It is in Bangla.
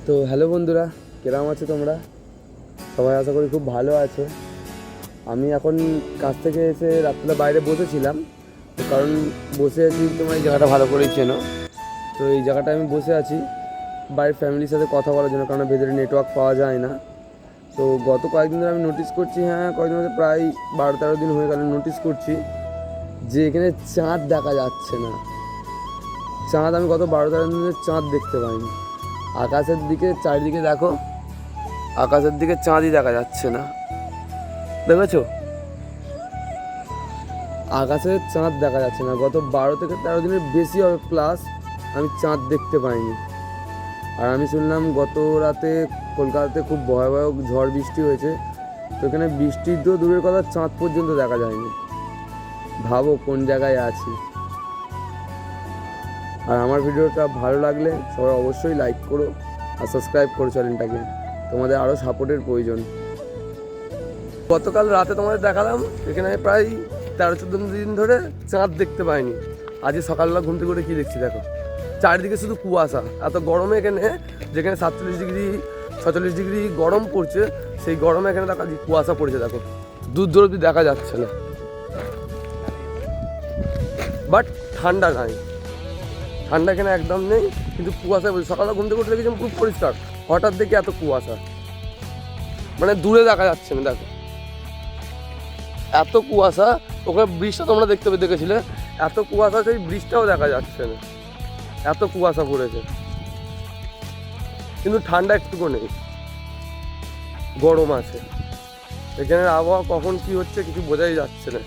তো হ্যালো বন্ধুরা, কেমন আছো তোমরা? সবাই আশা করি খুব ভালো আছো। আমি এখন কাজ থেকে এসে রাত্রিবেলা বাইরে বসেছিলাম, তো কারণ বসে আছি, তোমার এই জায়গাটা ভালো করেই চেনো। তো এই জায়গাটায় আমি বসে আছি বাড়ির ফ্যামিলির সাথে কথা বলার জন্য, কারণ ভেতরে নেটওয়ার্ক পাওয়া যায় না। তো গত কয়েকদিন ধরে আমি নোটিস করছি, কয়েকদিন মধ্যে প্রায় 12-13 দিন হয়ে গেল নোটিস করছি যে এখানে চাঁদ দেখা যাচ্ছে না। চাঁদ আমি গত 12-13 দিন ধরে চাঁদ দেখতে পাইনি। আকাশের দিকে চারিদিকে দেখো, আকাশের দিকে চাঁদই দেখা যাচ্ছে না। দেখেছো, আকাশে চাঁদ দেখা যাচ্ছে না। গত 12 থেকে 13 দিনের বেশি হবে প্লাস আমি চাঁদ দেখতে পাইনি। আর আমি শুনলাম গত রাতে কলকাতাতে খুব ভয়াবহ ঝড় বৃষ্টি হয়েছে, তো এখানে বৃষ্টির তো দূরের কথা, চাঁদ পর্যন্ত দেখা যায়নি। ভাবো কোন জায়গায় আছি। আর আমার ভিডিওটা ভালো লাগলে সবাই অবশ্যই লাইক করো আর সাবস্ক্রাইব করো চ্যানেলটাকে, তোমাদের আরও সাপোর্টের প্রয়োজন। গতকাল রাতে তোমাদের দেখালাম এখানে প্রায় 13-14 দিন ধরে চাঁদ দেখতে পাইনি। আজকে সকালবেলা ঘুম থেকে উঠে কী দেখছি দেখো, চারিদিকে শুধু কুয়াশা। এত গরমে এখানে, যেখানে 47-46 ডিগ্রি গরম পড়ছে, সেই গরমে এখানে দেখো কুয়াশা পড়েছে। দেখো দূর দূর অব্দি দেখা যাচ্ছে না, বাট ঠান্ডা নাই, ঠান্ডা এখানে একদম নেই, কিন্তু কুয়াশা। সকালবেলা ঘুম থেকে উঠে দেখেছি খুব পরিষ্কার, হঠাৎ দেখে এত কুয়াশা, মানে দূরে দেখা যাচ্ছে না। দেখো এত কুয়াশা, ওখানে ব্রিজটা তোমরা দেখেছিলে, এত কুয়াশা, সেই ব্রিজটাও দেখা যাচ্ছে না, এত কুয়াশা পড়েছে। কিন্তু ঠান্ডা একটুকু নেই, গরম আছে। এখানের আবহাওয়া কখন কি হচ্ছে কিছু বোঝাই যাচ্ছে না।